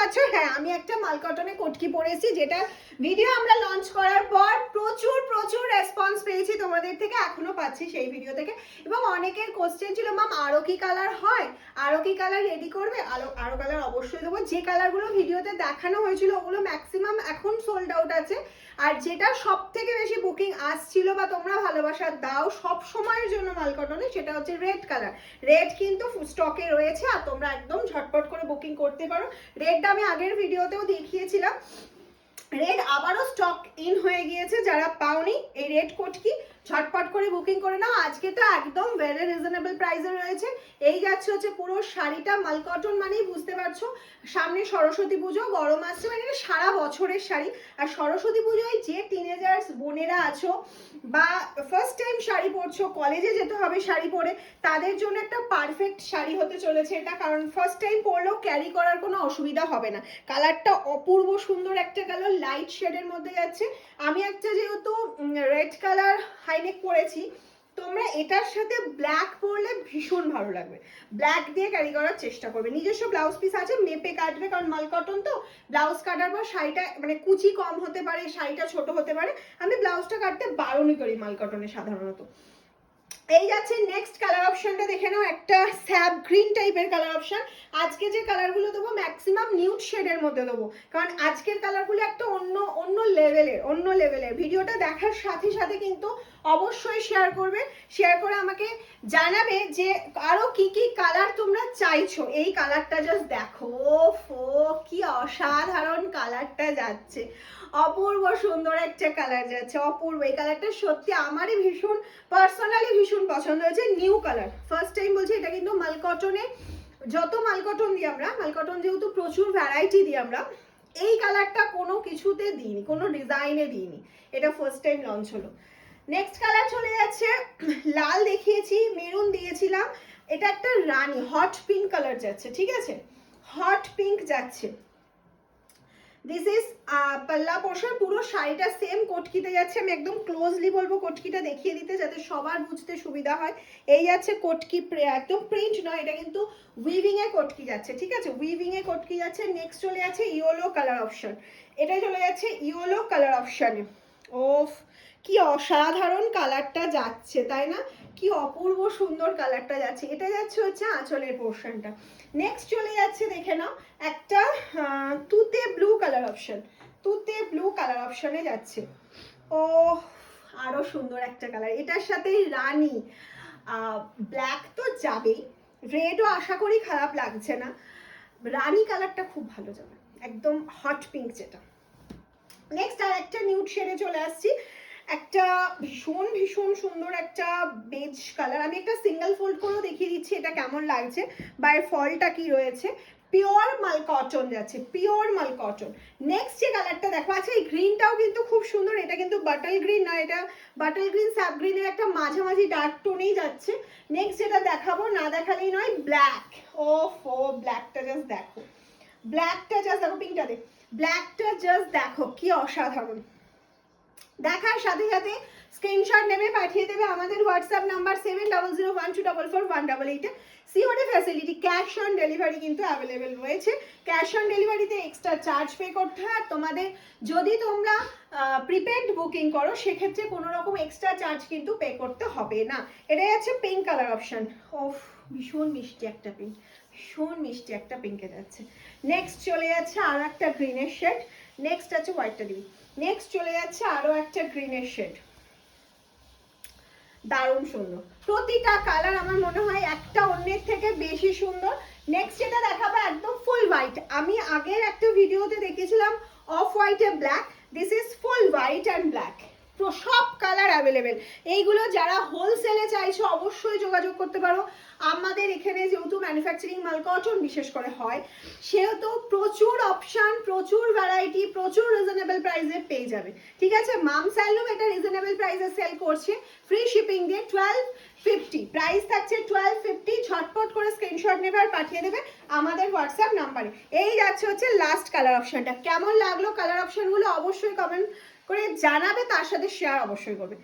পাচ্ছ, হ্যাঁ আমি একটা মাল কটনে কটকি পরেছি, যেটা ভিডিও আমরা লঞ্চ করার পর প্রচুর প্রচুর রেসপন্স পেয়েছি তোমাদের থেকে, এখনো পাচ্ছি সেই ভিডিও থেকে। এবং অনেকের কোশ্চেন ছিল, ম্যাম আরও কি কালার হয়, আরও কি কালার রেডি করবে? আরও কালার অবশ্যই দেবো। যে কালারগুলো ভিডিওতে দেখানো হয়েছিল ওগুলো ম্যাক্সিমাম এখন সোল্ড আউট আছে। আর যেটা সব থেকে বেশি বুকিং আসছিল বা তোমরা ভালোবাসা দাও সব সময়ের জন্য মাল কটনে, সেটা হচ্ছে রেড কালার। রেড কিন্তু স্টকে রয়েছে, আর তোমরা একদম ঝটপট করে বুকিং করতে পারো। রেডটা আমি আগের ভিডিওতেও দেখিয়েছিলাম, রেড আবারও স্টক ইন হয়ে গিয়েছে। যারা পাওনি এই রেড কোটকি ঝটপট করে বুকিং করে নাও। আজকে তো একদম ভেরি রিজনেবল প্রাইসে রয়েছে। এই যাচ্ছে হচ্ছে পুরো শাড়িটা মাল কটন, মানেই বুঝতে পারছো সামনে সরস্বতী পুজো, গরম আসছে, মানে সারা বছরের শাড়ি। আর সরস্বতী পুজোয় যে টিনেজার্স বোনেরা আছো বা ফার্স্ট টাইম শাড়ি পরছো, কলেজে যেতে হবে শাড়ি পরে, তাদের জন্য একটা পারফেক্ট শাড়ি হতে চলেছে এটা। কারণ ফার্স্ট টাইম পরলেও ক্যারি করার কোনো অসুবিধা হবে না। কালারটা অপূর্ব সুন্দর একটা কালার, লাইট শেডের মধ্যে যাচ্ছে। আমি একটা যেহেতু রেড কালার হাইনেক পরেছি, তোমরা এটার সাথে ব্ল্যাক পরলে ভীষণ ভালো লাগবে। ব্ল্যাক দিয়ে ক্যারি করার চেষ্টা করবে। নিজস্ব ব্লাউজ পিস আছে, মেপে কাটবে, কারণ মাল কটন তো ব্লাউজ কাটার পর শাড়িটা মানে কুচি কম হতে পারে, শাড়িটা ছোট হতে পারে। আমি ব্লাউজটা কাটতে বারণই করি মাল কটনে সাধারণত। এই যাচ্ছে নেক্সট কালার অপশনটা, দেখে নাও একটা স্যাপ গ্রিন টাইপের কালার অপশন। আজকে যে কালারগুলো দেবো ম্যাক্সিমাম নিউড শেডের মধ্যে দেবো, কারণ আজকের কালারগুলো একটা অন্য লেভেলের। ভিডিওটা দেখার সাথে সাথে কিন্তু অবশ্যই শেয়ার করবে, শেয়ার করে আমাকে জানাবে যে আরো কি কি কালার তোমরা চাইছো। এই কালারটা জাস্ট দেখো, কি অসাধারণ কালারটা যাচ্ছে, অপূর্ব সুন্দর একটা কালার যাচ্ছে, অপূর্ব। এই কালারটা সত্যি আমারই ভীষণ পার্সোনালি ভীষণ পছন্দ হয়েছে। নিউ কালার, ফার্স্ট টাইম বলছি। এটা কিন্তু মাল কটনে, যত মাল কটন দিই আমরা, মাল কটন যেহেতু প্রচুর ভ্যারাইটি দিই আমরা, এই কালারটা কোনো কিছুতে দিইনি, কোনো ডিজাইনে দিইনি। এটা ফার্স্ট টাইম লঞ্চ হলো। নেক্সট কালার চলে যাচ্ছে, লাল দেখিয়েছি, মেরুন দিয়েছিলাম, এটা একটা রানী হট পিঙ্ক কালার যাচ্ছে, ঠিক আছে, হট পিঙ্ক যাচ্ছে। দিস ইজ পাল্লা পোর্শন, পুরো শাড়িটা সেম কটকিতে যাচ্ছে। আমি একদম ক্লোজলি বলবো কটকিটা দেখিয়ে দিতে, যাতে সবার বুঝতে সুবিধা হয়। এই যাচ্ছে কটকি, একদম প্রিন্ট নয়, এটা কিন্তু উইভিং এ কটকি যাচ্ছে, ঠিক আছে, উইভিং এ কটকি যাচ্ছে। নেক্সট চলে যাচ্ছে ইয়েলো কালার অপশন, এটাই চলে যাচ্ছে ইয়েলো কালার অপশনে। ওফ, কি অসাধারণ কালারটা যাচ্ছে, তাই না? কি অপূর্ব সুন্দর কালারটা যাচ্ছে। এটা যাচ্ছে হচ্ছে আঁচলের পোর্শনটা। নেক্সট চলে যাচ্ছে, দেখে নাও একটা তুতে ব্লু কালার অপশন, তুতে ব্লু কালার অপশনে যাচ্ছে। ও, আরো সুন্দর একটা কালার, এটার সাথে রানী ব্ল্যাক তো যাবেই, রেডও আশা করি খারাপ লাগছে না, রানী কালারটা খুব ভালো যাবে, একদম হট পিঙ্ক যেটা। নেক্সট আর একটা নিউড শেডে চলে আসছি, একটা ভীষণ ভীষণ সুন্দর একটা বেজ কালার। আমি একটা সিঙ্গেল ফোল্ড করেও দেখিয়ে দিচ্ছি এটা কেমন লাগছে বা এর ফলটা কি রয়েছে। পিওর মাল কটন যাচ্ছে, পিওর মাল কটন। নেক্সট যে কালারটা দেখো, আচ্ছা এই গ্রিনটাও কিন্তু খুব সুন্দর, এটা কিন্তু বাটল গ্রিন না, এটা বাটল গ্রিন স্যাপ গ্রিনের একটা মাঝামাঝি ডার্ক টোনেই যাচ্ছে। নেক্সট যেটা দেখাবো, না দেখালেই নয়, ব্ল্যাক। ও ব্ল্যাকটা জাস্ট দেখো, ব্ল্যাকটা জাস্ট দেখো, পিঙ্কটা দেখ, ব্ল্যাকটা জাস্ট দেখো কি অসাধারণ। দেখার সাথে সাথে স্ক্রিনশট নেবে পাঠিয়ে দেবে আমাদের WhatsApp number 7001244188 COD facility, cash on delivery কিন্তু অ্যাভেলেবেল রয়েছে। ক্যাশ অন ডেলিভারিতে এক্সট্রা চার্জ পে করতে হয়। আর তোমাদের যদি তোমরা প্রিপেড বুকিং করো সেক্ষেত্রে কোনো রকম এক্সট্রা চার্জ কিন্তু পে করতে হবে না। এটাই আছে পিঙ্ক কালার অপশন। ওফ, ভীষণ মিষ্টি একটা পিঙ্ক, ভীষণ মিষ্টি একটা পিঙ্কে যাচ্ছে। নেক্সট চলে যাচ্ছে আরো একটা গ্রিনের শেড, নেক্সট আছে হোয়াইটটা দিবি। নেক্সট চলে যাচ্ছে আরো একটা গ্রিনের শেড, দারুণ সুন্দর। প্রতিটা কালার আমার মনে হয় একটা অন্যের থেকে বেশি সুন্দর। নেক্সট যেটা দেখাবো একদম ফুল হোয়াইট। আমি আগের একটা ভিডিওতে দেখেছিলাম off white A black, this is full white and black. সব কালার অ্যাভেলেবেল। এইগুলো যারা হোলসেলে চাইছো অবশ্যই যোগাযোগ করতে পারো। আমাদের এখানে যেহেতু ম্যানুফ্যাকচারিং মাল কটন বিশেষ করে হয়, সেহেতু প্রচুর অপশান, প্রচুর ভ্যারাইটি, প্রচুর রিজনেবল প্রাইসে পেয়ে যাবে, ঠিক আছে। মাম স্যালুম এটা রিজনেবল প্রাইসে সেল করছে, ফ্রি শিপিং দিয়ে 1250 প্রাইস থাকছে, 1250। ঝটপট করে স্ক্রিনশট নেবে আর পাঠিয়ে দেবে আমাদের হোয়াটসঅ্যাপ নাম্বারে। এই যাচ্ছে হচ্ছে লাস্ট কালার অপশনটা। কেমন লাগলো কালার অপশনগুলো অবশ্যই কমেন্ট করে জানাবে, তার সাথে শেয়ার অবশ্যই করবে।